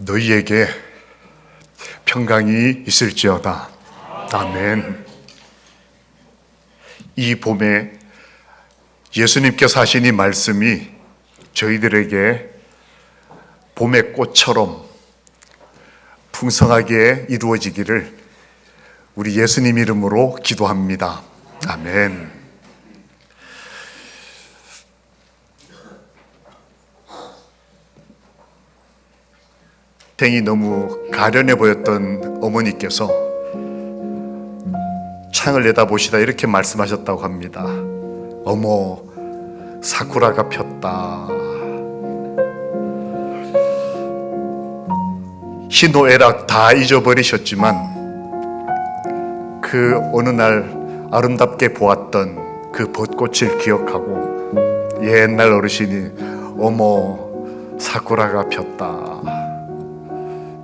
너희에게 평강이 있을지어다. 아멘. 이 봄에 예수님께서 하신 이 말씀이 저희들에게 봄의 꽃처럼 풍성하게 이루어지기를 우리 예수님 이름으로 기도합니다. 아멘. 생이 너무 가련해 보였던 어머니께서 창을 내다보시다 이렇게 말씀하셨다고 합니다. 어머, 사쿠라가 폈다. 희노애락 다 잊어버리셨지만 그 어느 날 아름답게 보았던 그 벚꽃을 기억하고 옛날 어르신이 어머, 사쿠라가 폈다.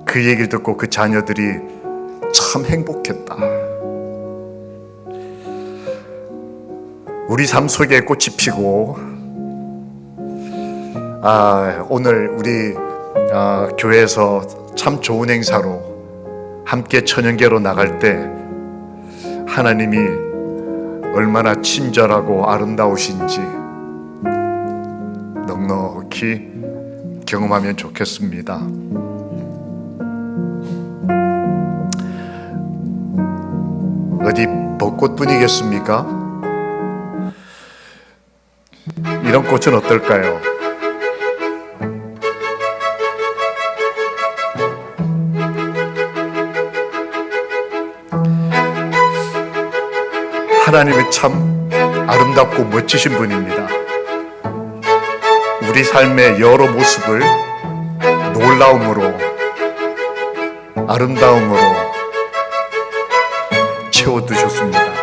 그 얘기를 듣고 그 자녀들이 참 행복했다. 우리 삶 속에 꽃이 피고 오늘 우리 교회에서 참 좋은 행사로 함께 천연계로 나갈 때 하나님이 얼마나 친절하고 아름다우신지 넉넉히 경험하면 좋겠습니다. 어디 벚꽃뿐이겠습니까? 이런 꽃은 어떨까요? 하나님은 참 아름답고 멋지신 분입니다. 우리 삶의 여러 모습을 놀라움으로, 아름다움으로 채워두셨습니다.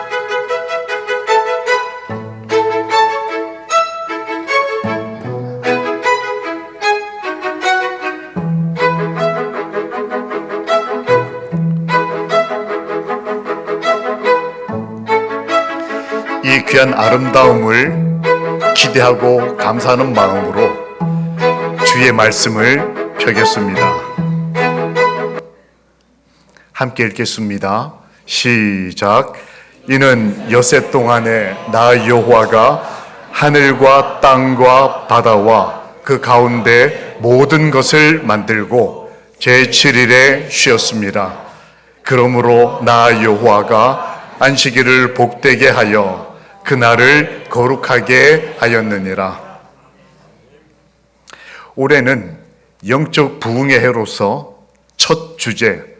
이 귀한 아름다움을 기대하고 감사하는 마음으로 주의 말씀을 펴겠습니다. 함께 읽겠습니다. 시작. 이는 엿새 동안에 나 여호와가 하늘과 땅과 바다와 그 가운데 모든 것을 만들고 제7일에 쉬었습니다. 그러므로 나 여호와가 안식일을 복되게 하여 그날을 거룩하게 하였느니라. 올해는 영적 부흥의 해로서 첫 주제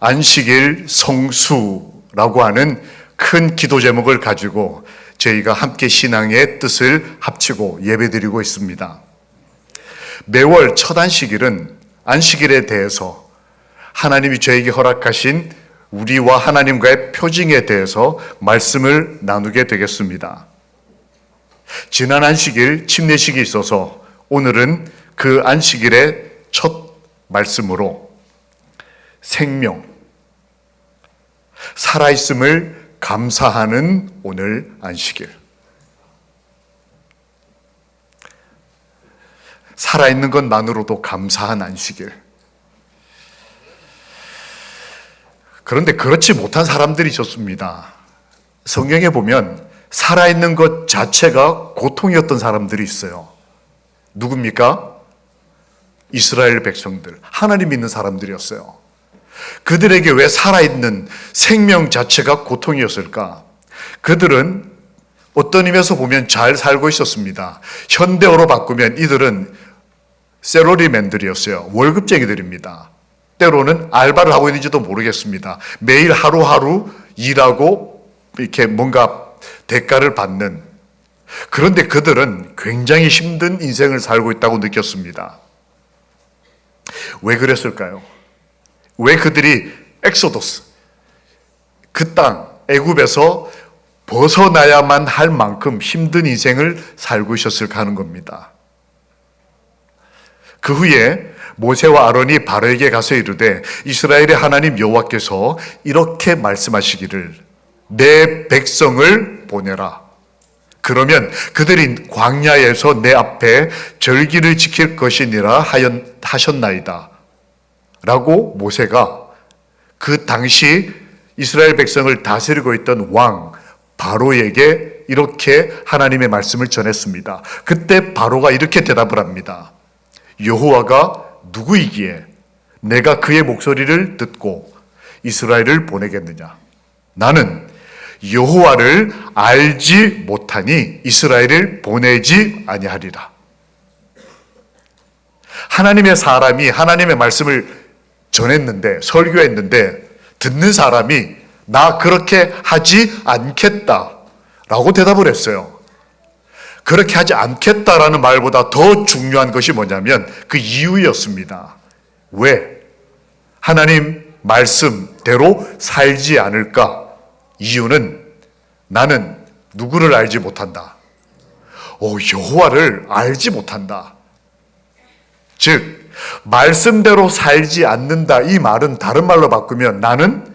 안식일 성수라고 하는 큰 기도 제목을 가지고 저희가 함께 신앙의 뜻을 합치고 예배드리고 있습니다. 매월 첫 안식일은 안식일에 대해서 하나님이 저에게 허락하신 우리와 하나님과의 표징에 대해서 말씀을 나누게 되겠습니다. 지난 안식일 침례식이 있어서 오늘은 그 안식일의 첫 말씀으로 생명, 살아있음을 감사하는 오늘 안식일. 살아있는 것만으로도 감사한 안식일. 그런데 그렇지 못한 사람들이 있었습니다. 성경에 보면 살아있는 것 자체가 고통이었던 사람들이 있어요. 누굽니까? 이스라엘 백성들, 하나님 믿는 사람들이었어요. 그들에게 왜 살아있는 생명 자체가 고통이었을까? 그들은 어떤 의미에서 보면 잘 살고 있었습니다. 현대어로 바꾸면 이들은 셀러리맨들이었어요. 월급쟁이들입니다. 때로는 알바를 하고 있는지도 모르겠습니다. 매일 하루하루 일하고 이렇게 뭔가 대가를 받는. 그런데 그들은 굉장히 힘든 인생을 살고 있다고 느꼈습니다. 왜 그랬을까요? 왜 그들이 엑소더스, 그 땅, 애굽에서 벗어나야만 할 만큼 힘든 인생을 살고 있었을까 하는 겁니다. 그 후에 모세와 아론이 바로에게 가서 이르되 이스라엘의 하나님 여호와께서 이렇게 말씀하시기를 내 백성을 보내라. 그러면 그들이 광야에서 내 앞에 절기를 지킬 것이니라 하셨나이다. 라고 모세가 그 당시 이스라엘 백성을 다스리고 있던 왕 바로에게 이렇게 하나님의 말씀을 전했습니다. 그때 바로가 이렇게 대답을 합니다. 여호와가 누구이기에 내가 그의 목소리를 듣고 이스라엘을 보내겠느냐? 나는 여호와를 알지 못하니 이스라엘을 보내지 아니하리라. 하나님의 사람이 하나님의 말씀을 전했는데, 설교했는데 듣는 사람이 나 그렇게 하지 않겠다라고 대답을 했어요. 그렇게 하지 않겠다라는 말보다 더 중요한 것이 뭐냐면 그 이유였습니다. 왜? 하나님 말씀대로 살지 않을까? 이유는 나는 누구를 알지 못한다. 여호와를 알지 못한다. 즉 말씀대로 살지 않는다. 이 말은 다른 말로 바꾸면 나는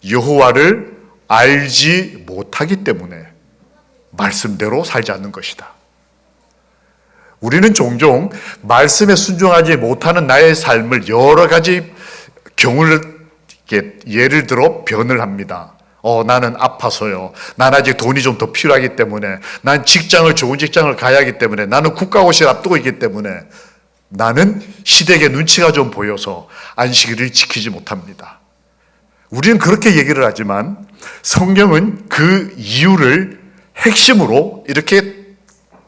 여호와를 알지 못하기 때문에 말씀대로 살지 않는 것이다. 우리는 종종 말씀에 순종하지 못하는 나의 삶을 여러 가지 경우를 예를 들어 변을 합니다. 나는 아파서요. 난 아직 돈이 좀 더 필요하기 때문에, 난 좋은 직장을 가야 하기 때문에, 나는 국가고시를 앞두고 있기 때문에, 나는 시댁의 눈치가 좀 보여서 안식일을 지키지 못합니다. 우리는 그렇게 얘기를 하지만 성경은 그 이유를 핵심으로 이렇게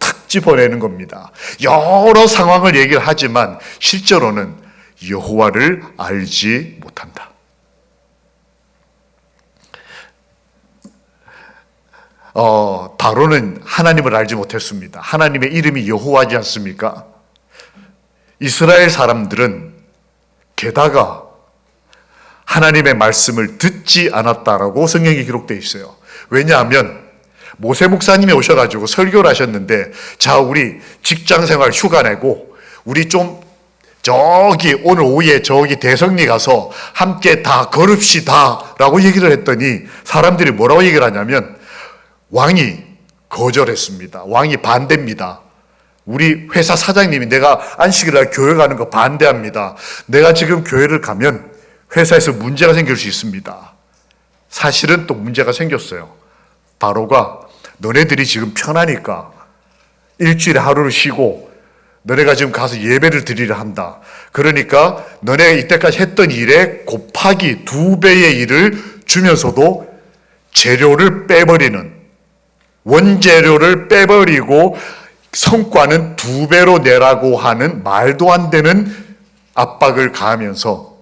탁 짚어내는 겁니다. 여러 상황을 얘기를 하지만 실제로는 여호와를 알지 못한다. 바로는 하나님을 알지 못했습니다. 하나님의 이름이 여호와지 않습니까? 이스라엘 사람들은 게다가 하나님의 말씀을 듣지 않았다라고 성경에 기록되어 있어요. 왜냐하면 모세 목사님이 오셔가지고 설교를 하셨는데, 자, 우리 직장생활 휴가 내고 우리 좀 오늘 오후에 저기 대성리 가서 함께 다 걸읍시다 라고 얘기를 했더니 사람들이 뭐라고 얘기를 하냐면 왕이 거절했습니다. 왕이 반대입니다. 우리 회사 사장님이 내가 안식일날 교회 가는 거 반대합니다. 내가 지금 교회를 가면 회사에서 문제가 생길 수 있습니다. 사실은 또 문제가 생겼어요. 바로가 너네들이 지금 편하니까 일주일에 하루를 쉬고 너네가 지금 가서 예배를 드리려 한다. 그러니까 너네가 이때까지 했던 일에 곱하기 2배의 일을 주면서도 재료를 빼버리는, 원재료를 빼버리고 성과는 2배로 내라고 하는 말도 안 되는 압박을 가하면서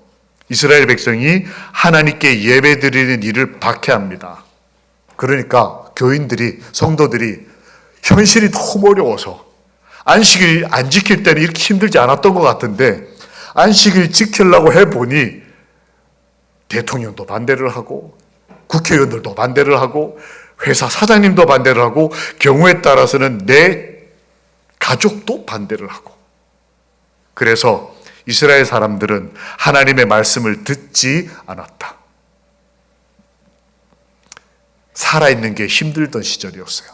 이스라엘 백성이 하나님께 예배 드리는 일을 박해합니다. 그러니까 교인들이, 성도들이 현실이 너무 어려워서 안식일 안 지킬 때는 이렇게 힘들지 않았던 것 같은데 안식일 지키려고 해보니 대통령도 반대를 하고 국회의원들도 반대를 하고 회사 사장님도 반대를 하고 경우에 따라서는 내 가족도 반대를 하고, 그래서 이스라엘 사람들은 하나님의 말씀을 듣지 않았다. 살아있는 게 힘들던 시절이었어요.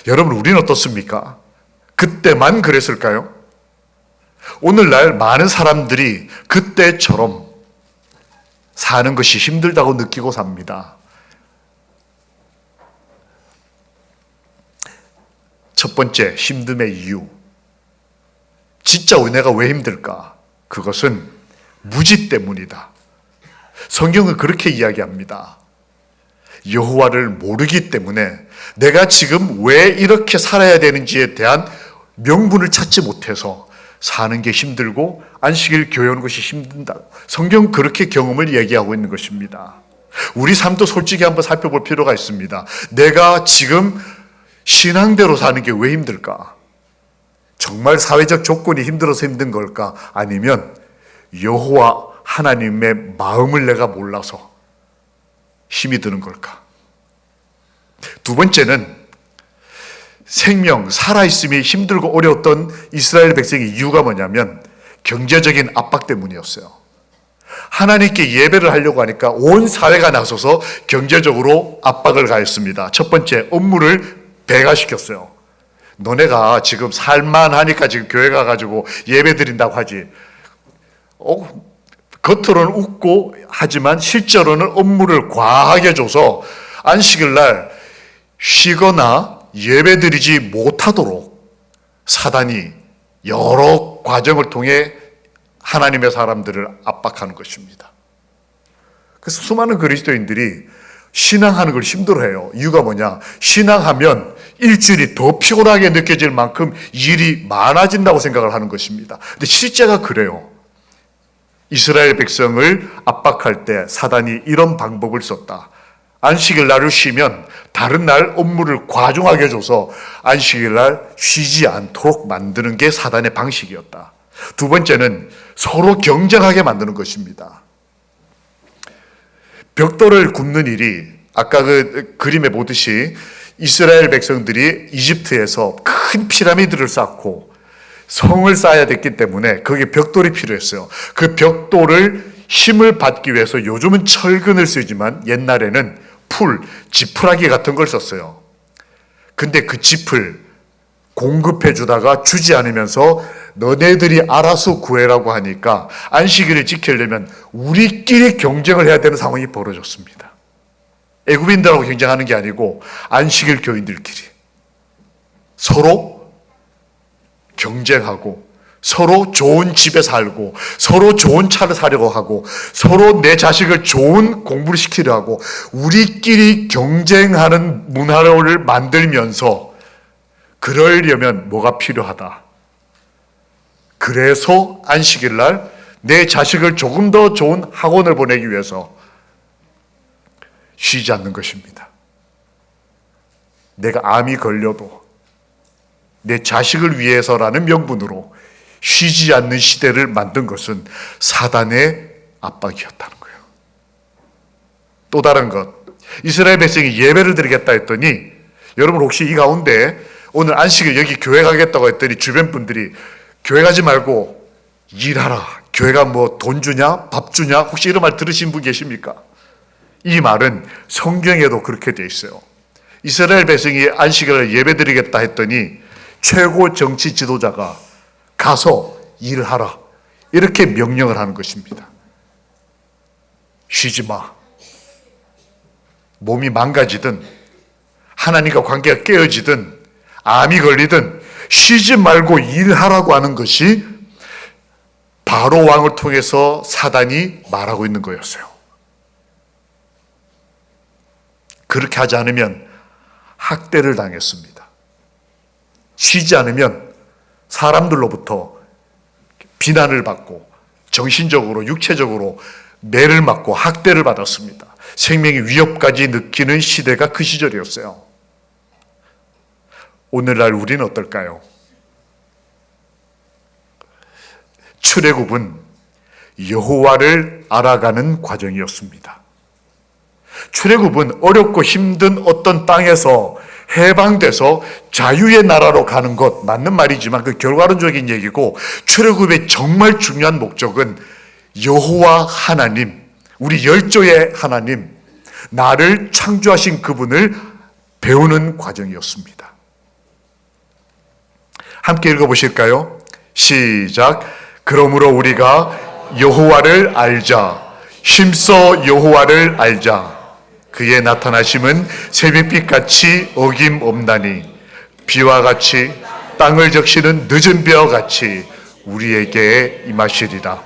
여러분, 우리는 어떻습니까? 그때만 그랬을까요? 오늘날 많은 사람들이 그때처럼 사는 것이 힘들다고 느끼고 삽니다. 첫 번째, 힘듦의 이유. 진짜 내가 왜 힘들까? 그것은 무지 때문이다. 성경은 그렇게 이야기합니다. 여호와를 모르기 때문에 내가 지금 왜 이렇게 살아야 되는지에 대한 명분을 찾지 못해서 사는 게 힘들고 안식일 교회 오는 것이 힘든다. 성경 그렇게 경험을 얘기하고 있는 것입니다. 우리 삶도 솔직히 한번 살펴볼 필요가 있습니다. 내가 지금 신앙대로 사는 게 왜 힘들까? 정말 사회적 조건이 힘들어서 힘든 걸까? 아니면 여호와 하나님의 마음을 내가 몰라서 힘이 드는 걸까? 두 번째는 생명, 살아있음이 힘들고 어려웠던 이스라엘 백성의 이유가 뭐냐면 경제적인 압박 때문이었어요. 하나님께 예배를 하려고 하니까 온 사회가 나서서 경제적으로 압박을 가했습니다. 첫 번째, 업무를 배가시켰어요. 너네가 지금 살만하니까 지금 교회 가가지고 예배 드린다고 하지. 겉으로는 웃고 하지만 실제로는 업무를 과하게 줘서 안식일 날 쉬거나 예배드리지 못하도록 사단이 여러 과정을 통해 하나님의 사람들을 압박하는 것입니다. 그래서 수많은 그리스도인들이 신앙하는 걸 힘들어해요. 이유가 뭐냐? 신앙하면 일주일이 더 피곤하게 느껴질 만큼 일이 많아진다고 생각을 하는 것입니다. 근데 실제가 그래요. 이스라엘 백성을 압박할 때 사단이 이런 방법을 썼다. 안식일 날을 쉬면 다른 날 업무를 과중하게 줘서 안식일 날 쉬지 않도록 만드는 게 사단의 방식이었다. 두 번째는 서로 경쟁하게 만드는 것입니다. 벽돌을 굽는 일이 아까 그 그림에 보듯이 이스라엘 백성들이 이집트에서 큰 피라미드를 쌓고 성을 쌓아야 됐기 때문에 거기에 벽돌이 필요했어요. 그 벽돌을 힘을 받기 위해서 요즘은 철근을 쓰지만 옛날에는 지푸라기 같은 걸 썼어요. 근데 그 짚을 공급해 주다가 주지 않으면서 너네들이 알아서 구해라고 하니까 안식일을 지키려면 우리끼리 경쟁을 해야 되는 상황이 벌어졌습니다. 애굽인들하고 경쟁하는 게 아니고 안식일 교인들끼리 서로 경쟁하고 서로 좋은 집에 살고 서로 좋은 차를 사려고 하고 서로 내 자식을 좋은 공부를 시키려 하고 우리끼리 경쟁하는 문화를 만들면서 그러려면 뭐가 필요하다. 그래서 안식일 날 내 자식을 조금 더 좋은 학원을 보내기 위해서 쉬지 않는 것입니다. 내가 암이 걸려도 내 자식을 위해서라는 명분으로 쉬지 않는 시대를 만든 것은 사단의 압박이었다는 거예요. 또 다른 것, 이스라엘 백성이 예배를 드리겠다 했더니 여러분 혹시 이 가운데 오늘 안식일 여기 교회 가겠다고 했더니 주변 분들이 교회 가지 말고 일하라. 교회가 뭐 돈 주냐? 밥 주냐? 혹시 이런 말 들으신 분 계십니까? 이 말은 성경에도 그렇게 돼 있어요. 이스라엘 백성이 안식일을 예배드리겠다 했더니 최고 정치 지도자가 가서 일하라. 이렇게 명령을 하는 것입니다. 쉬지 마. 몸이 망가지든 하나님과 관계가 깨어지든 암이 걸리든 쉬지 말고 일하라고 하는 것이 바로 왕을 통해서 사단이 말하고 있는 거였어요. 그렇게 하지 않으면 학대를 당했습니다. 쉬지 않으면 사람들로부터 비난을 받고 정신적으로 육체적으로 매를 맞고 학대를 받았습니다. 생명의 위협까지 느끼는 시대가 그 시절이었어요. 오늘날 우리는 어떨까요? 출애굽은 여호와를 알아가는 과정이었습니다. 출애굽은 어렵고 힘든 어떤 땅에서 해방돼서 자유의 나라로 가는 것 맞는 말이지만 그 결과론적인 얘기고 출애굽의 정말 중요한 목적은 여호와 하나님, 우리 열조의 하나님, 나를 창조하신 그분을 배우는 과정이었습니다. 함께 읽어보실까요? 시작. 그러므로 우리가 여호와를 알자. 힘써 여호와를 알자. 그의 나타나심은 새벽빛같이 어김없나니 비와 같이 땅을 적시는 늦은 비와 같이 우리에게 임하시리라.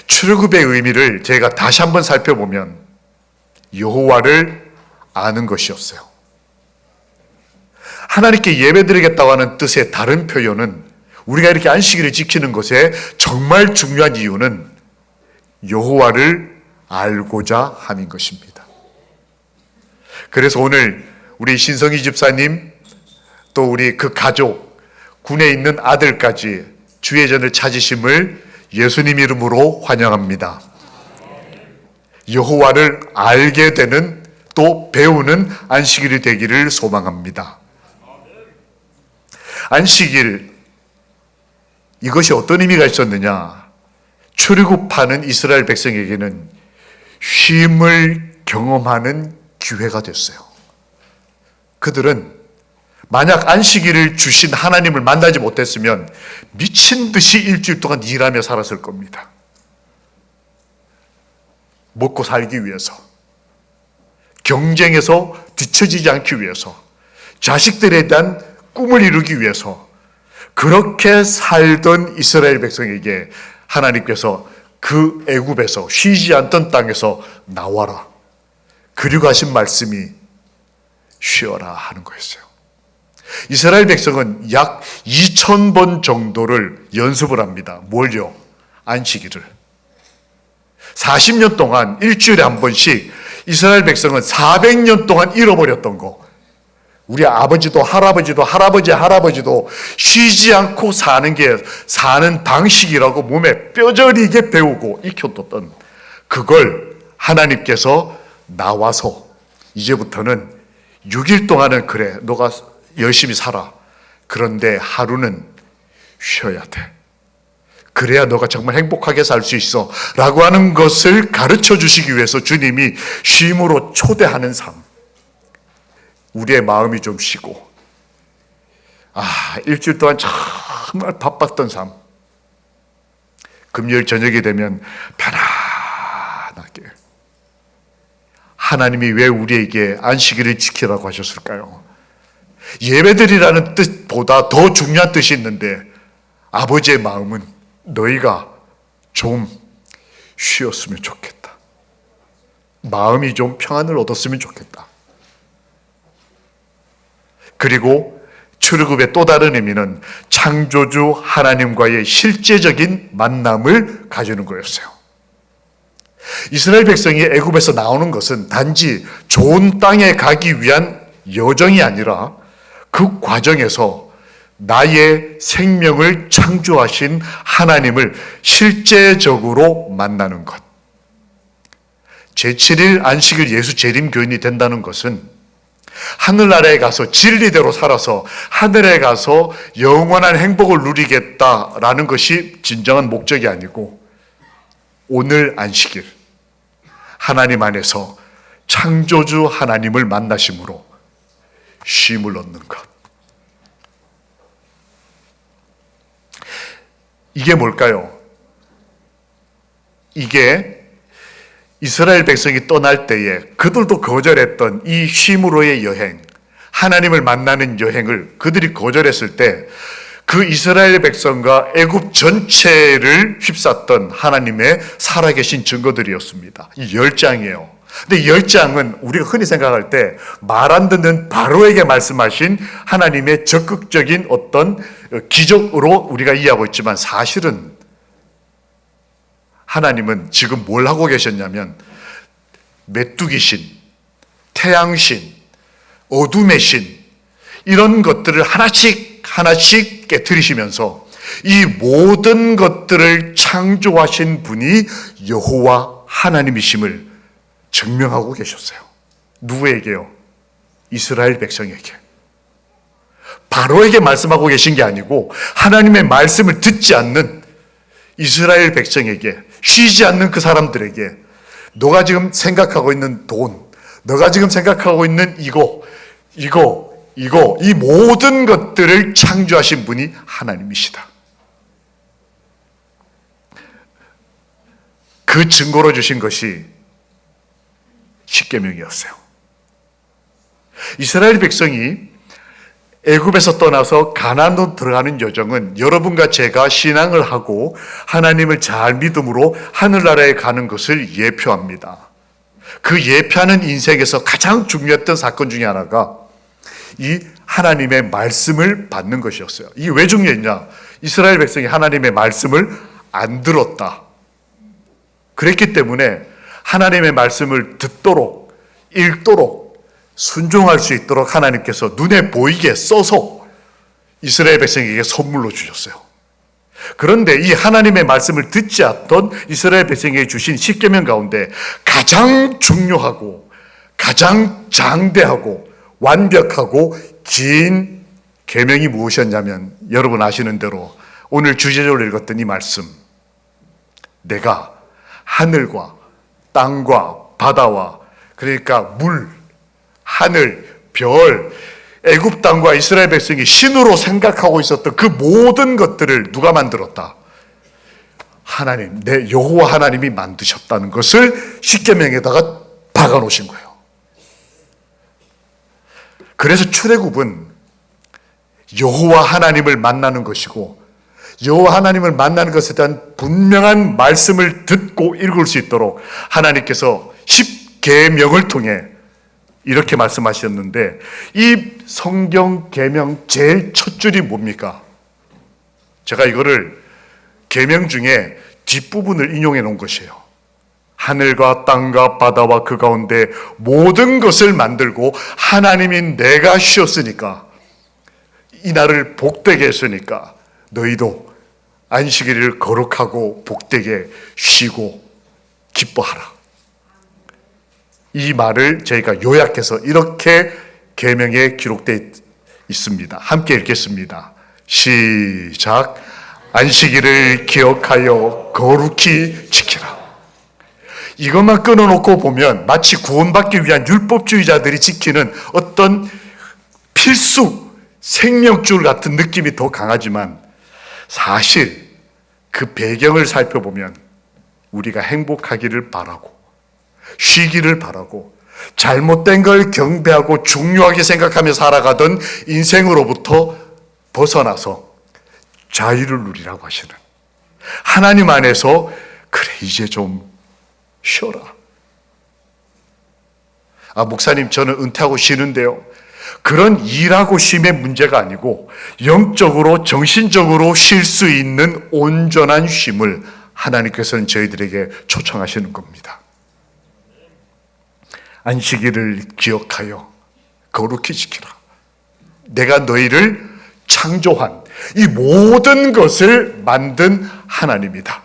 출애굽의 의미를 제가 다시 한번 살펴보면 여호와를 아는 것이었어요. 하나님께 예배드리겠다고 하는 뜻의 다른 표현은 우리가 이렇게 안식일을 지키는 것에 정말 중요한 이유는 여호와를 알고자 함인 것입니다. 그래서 오늘 우리 신성희 집사님 또 우리 그 가족 군에 있는 아들까지 주의 전을 찾으심을 예수님 이름으로 환영합니다. 여호와를 알게 되는 또 배우는 안식일이 되기를 소망합니다. 안식일 이것이 어떤 의미가 있었느냐? 출애굽하는 이스라엘 백성에게는 쉼을 경험하는 기회가 됐어요. 그들은 만약 안식일을 주신 하나님을 만나지 못했으면 미친 듯이 일주일 동안 일하며 살았을 겁니다. 먹고 살기 위해서, 경쟁에서 뒤처지지 않기 위해서, 자식들에 대한 꿈을 이루기 위해서 그렇게 살던 이스라엘 백성에게 하나님께서 그 애굽에서 쉬지 않던 땅에서 나와라. 그리고 하신 말씀이 쉬어라 하는 거였어요. 이스라엘 백성은 약 2000번 정도를 연습을 합니다. 뭘요? 안식일을. 40년 동안 일주일에 한 번씩 이스라엘 백성은 400년 동안 잃어버렸던 거. 우리 아버지도 할아버지도 쉬지 않고 사는 방식이라고 몸에 뼈저리게 배우고 익혀뒀던 그걸 하나님께서 나와서 이제부터는 6일 동안은 그래, 너가 열심히 살아. 그런데 하루는 쉬어야 돼. 그래야 너가 정말 행복하게 살 수 있어. 라고 하는 것을 가르쳐 주시기 위해서 주님이 쉼으로 초대하는 삶. 우리의 마음이 좀 쉬고, 일주일 동안 정말 바빴던 삶. 금요일 저녁이 되면 편안하게. 하나님이 왜 우리에게 안식일을 지키라고 하셨을까요? 예배드리라는 뜻보다 더 중요한 뜻이 있는데, 아버지의 마음은 너희가 좀 쉬었으면 좋겠다. 마음이 좀 평안을 얻었으면 좋겠다. 그리고 출애굽의 또 다른 의미는 창조주 하나님과의 실제적인 만남을 가지는 거였어요. 이스라엘 백성이 애굽에서 나오는 것은 단지 좋은 땅에 가기 위한 여정이 아니라 그 과정에서 나의 생명을 창조하신 하나님을 실제적으로 만나는 것. 제7일 안식일 예수 재림교인이 된다는 것은 하늘나라에 가서 진리대로 살아서 하늘에 가서 영원한 행복을 누리겠다라는 것이 진정한 목적이 아니고, 오늘 안식일 하나님 안에서 창조주 하나님을 만나심으로 쉼을 얻는 것. 이게 뭘까요? 이게 이스라엘 백성이 떠날 때에 그들도 거절했던 이 쉼으로의 여행, 하나님을 만나는 여행을 그들이 거절했을 때 그 이스라엘 백성과 애굽 전체를 휩쌌던 하나님의 살아계신 증거들이었습니다. 이 10장이에요. 근데 이 10장은 우리가 흔히 생각할 때 말 안 듣는 바로에게 말씀하신 하나님의 적극적인 어떤 기적으로 우리가 이해하고 있지만, 사실은 하나님은 지금 뭘 하고 계셨냐면 메뚜기신, 태양신, 어둠의 신, 이런 것들을 하나씩 깨트리시면서 이 모든 것들을 창조하신 분이 여호와 하나님이심을 증명하고 계셨어요. 누구에게요? 이스라엘 백성에게. 바로에게 말씀하고 계신 게 아니고 하나님의 말씀을 듣지 않는 이스라엘 백성에게, 쉬지 않는 그 사람들에게, 너가 지금 생각하고 있는 돈, 너가 지금 생각하고 있는 이 모든 것들을 창조하신 분이 하나님이시다. 그 증거로 주신 것이 십계명이었어요. 이스라엘 백성이 애굽에서 떠나서 가나안으로 들어가는 여정은 여러분과 제가 신앙을 하고 하나님을 잘 믿음으로 하늘나라에 가는 것을 예표합니다. 그 예표하는 인생에서 가장 중요했던 사건 중에 하나가 이 하나님의 말씀을 받는 것이었어요. 이게 왜 중요했냐? 이스라엘 백성이 하나님의 말씀을 안 들었다. 그랬기 때문에 하나님의 말씀을 듣도록, 읽도록, 순종할 수 있도록 하나님께서 눈에 보이게 써서 이스라엘 백성에게 선물로 주셨어요. 그런데 이 하나님의 말씀을 듣지 않던 이스라엘 백성에게 주신 십계명 가운데 가장 중요하고 가장 장대하고 완벽하고 긴 계명이 무엇이었냐면, 여러분 아시는 대로 오늘 주제적으로 읽었던 이 말씀, 내가 하늘과 땅과 바다와, 그러니까 물, 하늘, 별, 애굽 땅과 이스라엘 백성이 신으로 생각하고 있었던 그 모든 것들을 누가 만들었다? 하나님, 내 여호와 하나님이 만드셨다는 것을 십계명에다가 박아 놓으신 거예요. 그래서 출애굽은 여호와 하나님을 만나는 것이고, 여호와 하나님을 만나는 것에 대한 분명한 말씀을 듣고 읽을 수 있도록 하나님께서 십계명을 통해 이렇게 말씀하셨는데, 이 성경 계명 제일 첫 줄이 뭡니까? 제가 이거를 계명 중에 뒷부분을 인용해 놓은 것이에요. 하늘과 땅과 바다와 그 가운데 모든 것을 만들고 하나님이 내가 쉬었으니까, 이 날을 복되게 했으니까 너희도 안식일을 거룩하고 복되게 쉬고 기뻐하라. 이 말을 저희가 요약해서 이렇게 계명에 기록되어 있습니다. 함께 읽겠습니다. 시작. 안식일을 기억하여 거룩히 지키라. 이것만 끊어놓고 보면 마치 구원받기 위한 율법주의자들이 지키는 어떤 필수 생명줄 같은 느낌이 더 강하지만, 사실 그 배경을 살펴보면 우리가 행복하기를 바라고 쉬기를 바라고 잘못된 걸 경배하고 중요하게 생각하며 살아가던 인생으로부터 벗어나서 자유를 누리라고 하시는, 하나님 안에서 그래 이제 좀 쉬어라. 목사님 저는 은퇴하고 쉬는데요. 그런 일하고 쉼의 문제가 아니고 영적으로 정신적으로 쉴 수 있는 온전한 쉼을 하나님께서는 저희들에게 초청하시는 겁니다. 안식일을 기억하여 거룩히 지키라. 내가 너희를 창조한 이 모든 것을 만든 하나님이다.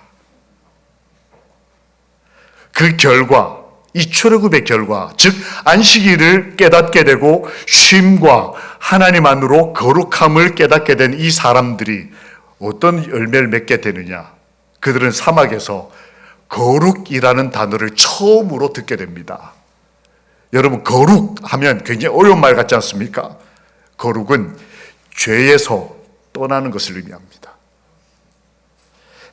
그 결과, 이 출애굽의 결과, 즉 안식일을 깨닫게 되고 쉼과 하나님 안으로 거룩함을 깨닫게 된 이 사람들이 어떤 열매를 맺게 되느냐? 그들은 사막에서 거룩이라는 단어를 처음으로 듣게 됩니다. 여러분, 거룩하면 굉장히 어려운 말 같지 않습니까? 거룩은 죄에서 떠나는 것을 의미합니다.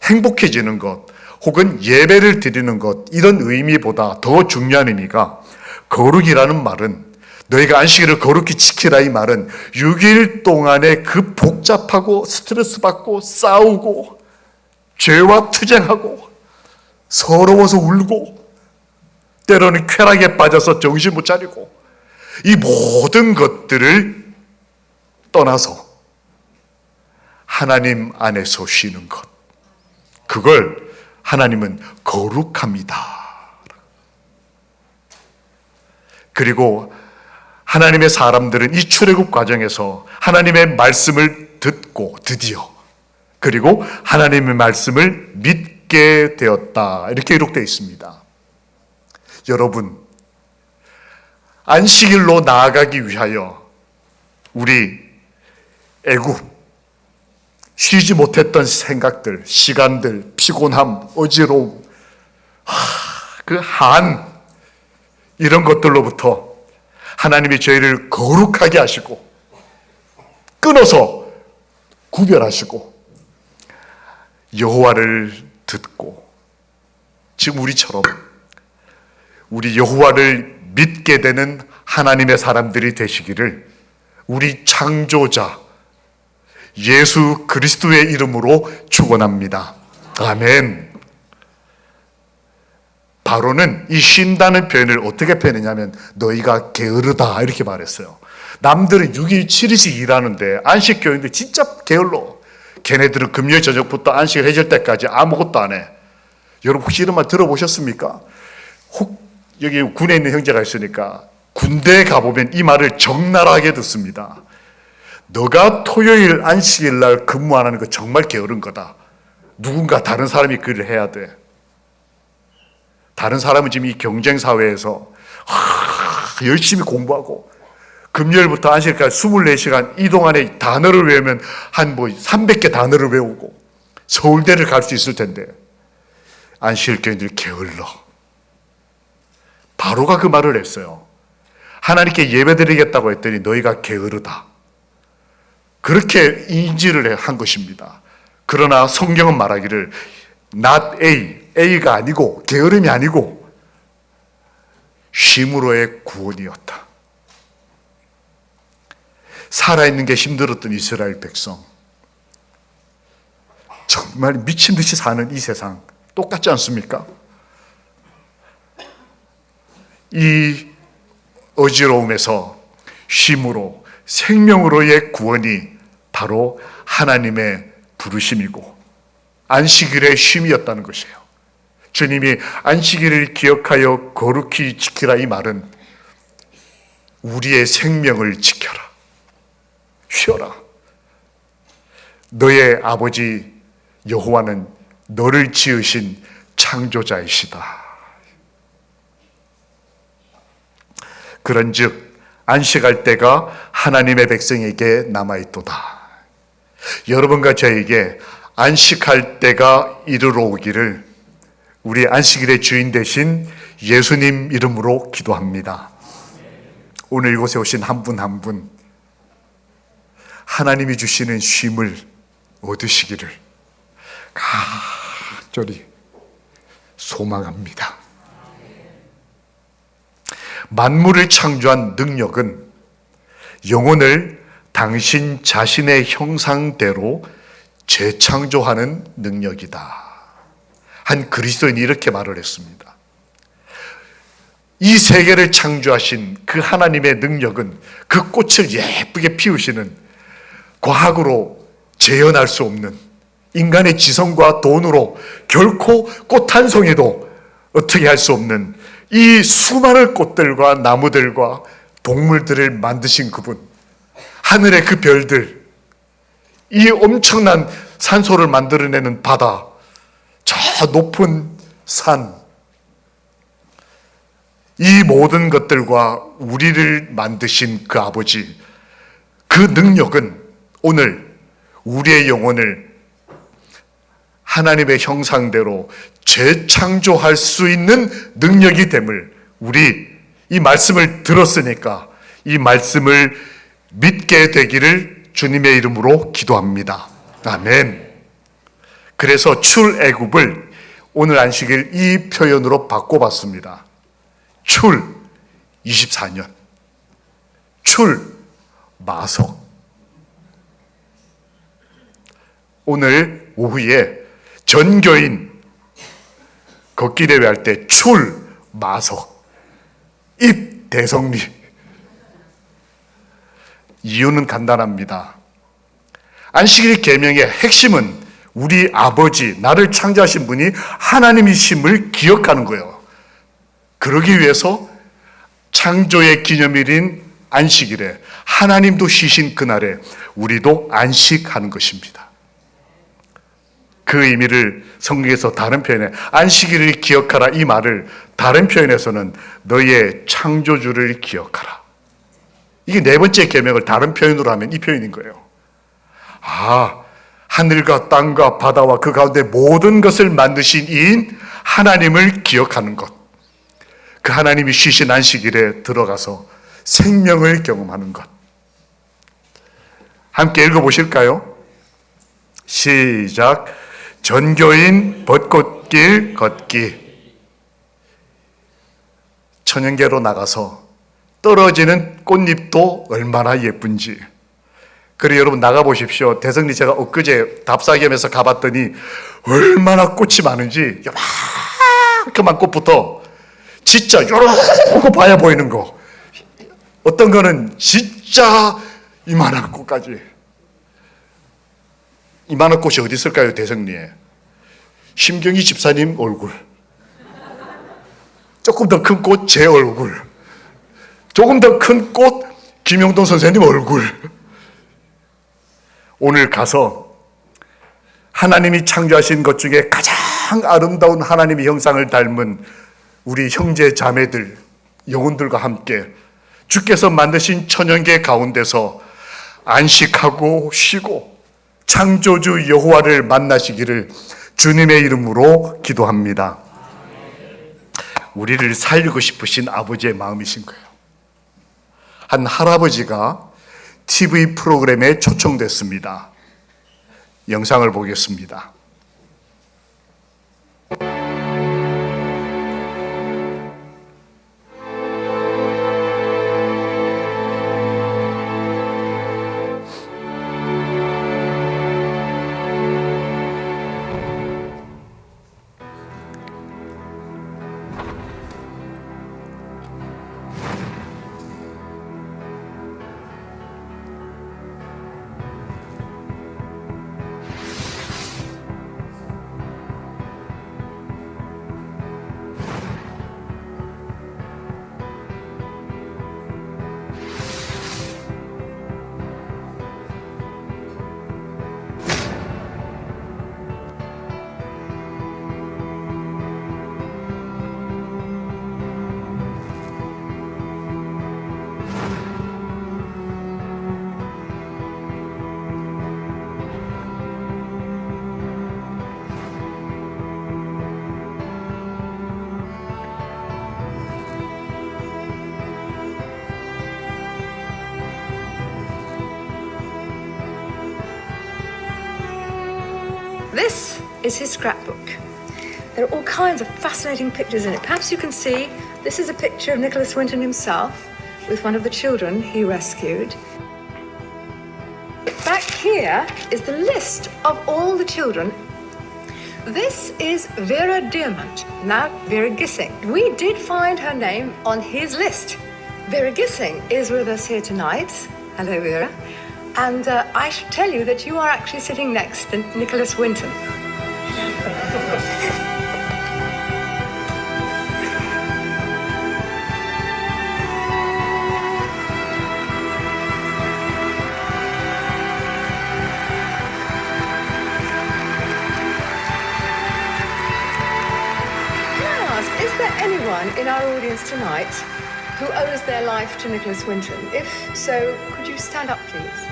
행복해지는 것, 혹은 예배를 드리는 것, 이런 의미보다 더 중요한 의미가, 거룩이라는 말은, 너희가 안식일을 거룩히 지키라, 이 말은 6일 동안의 그 복잡하고 스트레스 받고 싸우고 죄와 투쟁하고 서러워서 울고 때로는 쾌락에 빠져서 정신 못 차리고 이 모든 것들을 떠나서 하나님 안에서 쉬는 것, 그걸 하나님은 거룩합니다. 그리고 하나님의 사람들은 이 출애굽 과정에서 하나님의 말씀을 듣고 드디어, 그리고 하나님의 말씀을 믿게 되었다, 이렇게 기록되어 있습니다. 여러분, 안식일로 나아가기 위하여 우리 애굽, 쉬지 못했던 생각들, 시간들, 피곤함, 어지러움, 그 이런 것들로부터 하나님이 저희를 거룩하게 하시고 끊어서 구별하시고 여호와를 듣고, 지금 우리처럼 우리 여호와를 믿게 되는 하나님의 사람들이 되시기를 우리 창조자 예수 그리스도의 이름으로 축원합니다. 아멘. 바로는 이 쉰다는 표현을 어떻게 표현했냐면 너희가 게으르다, 이렇게 말했어요. 남들은 6일 7일씩 일하는데 안식교인들 진짜 게을러. 걔네들은 금요일 저녁부터 안식을 해질 때까지 아무것도 안 해. 여러분 혹시 이런 말 들어보셨습니까? 여기 군에 있는 형제가 있으니까 군대에 가보면 이 말을 적나라하게 듣습니다. 너가 토요일 안식일 날 근무 안 하는 거 정말 게으른 거다. 누군가 다른 사람이 그 일을 해야 돼. 다른 사람은 지금 이 경쟁사회에서 열심히 공부하고 금요일부터 안식일까지 24시간 이 동안에 단어를 외우면 한 300개 단어를 외우고 서울대를 갈 수 있을 텐데 안식일 교인들이 게을러. 바로가 그 말을 했어요. 하나님께 예배드리겠다고 했더니 너희가 게으르다. 그렇게 인지를 한 것입니다. 그러나 성경은 말하기를 not A가 아니고 게으름이 아니고 쉼으로의 구원이었다. 살아있는 게 힘들었던 이스라엘 백성, 정말 미친 듯이 사는 이 세상 똑같지 않습니까? 이 어지러움에서 쉼으로, 생명으로의 구원이 바로 하나님의 부르심이고 안식일의 쉼이었다는 것이에요. 주님이 안식일을 기억하여 거룩히 지키라, 이 말은 우리의 생명을 지켜라, 쉬어라. 너의 아버지 여호와는 너를 지으신 창조자이시다. 그런즉 안식할 때가 하나님의 백성에게 남아있도다. 여러분과 저에게 안식할 때가 이르러 오기를 우리 안식일의 주인 되신 예수님 이름으로 기도합니다. 오늘 이곳에 오신 한 분 한 분 하나님이 주시는 쉼을 얻으시기를 간절히 소망합니다. 만물을 창조한 능력은 영혼을 당신 자신의 형상대로 재창조하는 능력이다. 한 그리스도인이 이렇게 말을 했습니다. 이 세계를 창조하신 그 하나님의 능력은 그 꽃을 예쁘게 피우시는, 과학으로 재현할 수 없는, 인간의 지성과 돈으로 결코 꽃 한 송이도 어떻게 할 수 없는 이 수많은 꽃들과 나무들과 동물들을 만드신 그분, 하늘의 그 별들, 이 엄청난 산소를 만들어내는 바다, 저 높은 산, 이 모든 것들과 우리를 만드신 그 아버지, 그 능력은 오늘 우리의 영혼을 하나님의 형상대로 재창조할 수 있는 능력이 됨을, 우리 이 말씀을 들었으니까 이 말씀을 믿게 되기를 주님의 이름으로 기도합니다. 아멘. 그래서 출애굽을 오늘 안식일 이 표현으로 바꿔봤습니다. 출 24년, 출 마석. 오늘 오후에 전교인 걷기 대회 할 때 출 마석, 입 대성리. 이유는 간단합니다. 안식일 계명의 핵심은 우리 아버지, 나를 창조하신 분이 하나님이심을 기억하는 거예요. 그러기 위해서 창조의 기념일인 안식일에, 하나님도 쉬신 그날에 우리도 안식하는 것입니다. 그 의미를 성경에서 다른 표현에 안식일을 기억하라, 이 말을 다른 표현에서는 너희의 창조주를 기억하라. 이게 네 번째 계명을 다른 표현으로 하면 이 표현인 거예요. 하늘과 땅과 바다와 그 가운데 모든 것을 만드신 이인 하나님을 기억하는 것, 그 하나님이 쉬신 안식일에 들어가서 생명을 경험하는 것. 함께 읽어보실까요? 시작. 전교인 벚꽃길 걷기. 천연계로 나가서 떨어지는 꽃잎도 얼마나 예쁜지. 그래, 여러분 나가보십시오. 대성리 제가 엊그제 답사겸에서 가봤더니 얼마나 꽃이 많은지, 요만큼만 꽃부터 진짜 요렇게 봐야 보이는 거, 어떤 거는 진짜 이만한 꽃까지. 이만한 꽃이 어디 있을까요? 대성리에. 심경희 집사님 얼굴, 조금 더 큰 꽃 제 얼굴, 조금 더 큰 꽃 김용동 선생님 얼굴. 오늘 가서 하나님이 창조하신 것 중에 가장 아름다운 하나님의 형상을 닮은 우리 형제 자매들, 영혼들과 함께 주께서 만드신 천연계 가운데서 안식하고 쉬고 창조주 여호와를 만나시기를 주님의 이름으로 기도합니다. 우리를 살리고 싶으신 아버지의 마음이신 거예요. 한 할아버지가 TV 프로그램에 초청됐습니다. 영상을 보겠습니다. This is his scrapbook. There are all kinds of fascinating pictures in it. Perhaps you can see this is a picture of Nicholas Winton himself with one of the children he rescued. Back here is the list of all the children. This is Vera Diamond, now Vera Gissing. We did find her name on his list. Vera Gissing is with us here tonight. Hello, Vera. And I should tell you that you are actually sitting next to Nicholas Winton. Is there anyone in our audience tonight who owes their life to Nicholas Winton? If so, could you stand up, please?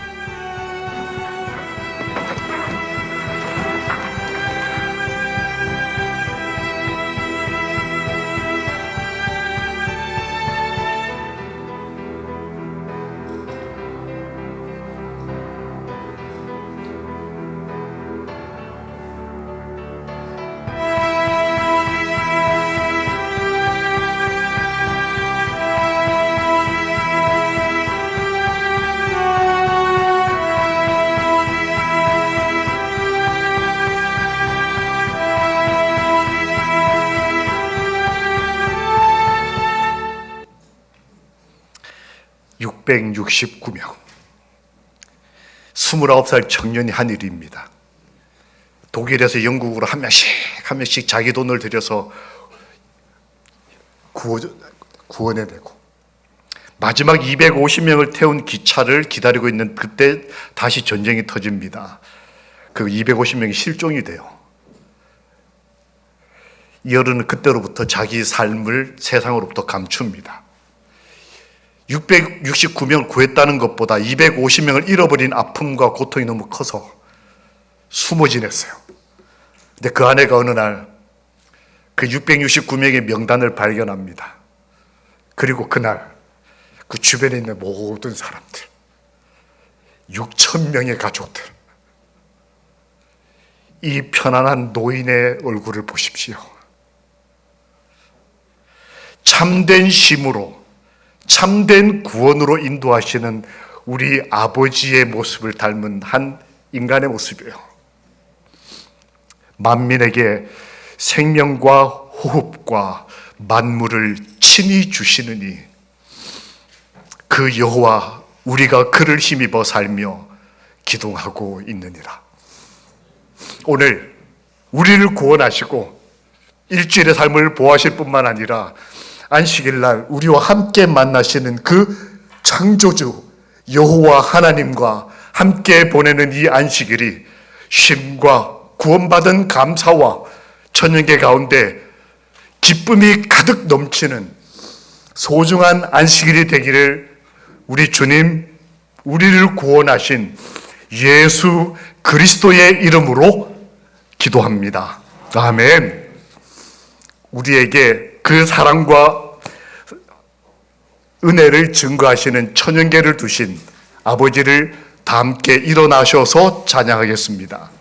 (669명) 29살 청년이 한 일입니다. 독일에서 영국으로 한 명씩 자기 돈을 들여서 구원해내고 마지막 250명을 태운 기차를 기다리고 있는 그때 다시 전쟁이 터집니다. 그 250명이 실종이 돼요. 이 어른은 그때로부터 자기 삶을 세상으로부터 감춥니다. 669명을 구했다는 것보다 250명을 잃어버린 아픔과 고통이 너무 커서 숨어 지냈어요. 근데 그 아내가 어느 날 그 669명의 명단을 발견합니다. 그리고 그날 그 주변에 있는 모든 사람들, 6,000명의 가족들, 이 편안한 노인의 얼굴을 보십시오. 참된 힘으로, 참된 구원으로 인도하시는 우리 아버지의 모습을 닮은 한 인간의 모습이에요. 만민에게 생명과 호흡과 만물을 친히 주시느니 그 여호와 우리가 그를 힘입어 살며 기동하고 있느니라. 오늘 우리를 구원하시고 일주일의 삶을 보호하실 뿐만 아니라 안식일날 우리와 함께 만나시는 그 창조주 여호와 하나님과 함께 보내는 이 안식일이 쉼과 구원받은 감사와 천연계 가운데 기쁨이 가득 넘치는 소중한 안식일이 되기를 우리 주님, 우리를 구원하신 예수 그리스도의 이름으로 기도합니다. 아멘. 우리에게 그 사랑과 은혜를 증거하시는 천연계를 두신 아버지를 다 함께 일어나셔서 찬양하겠습니다.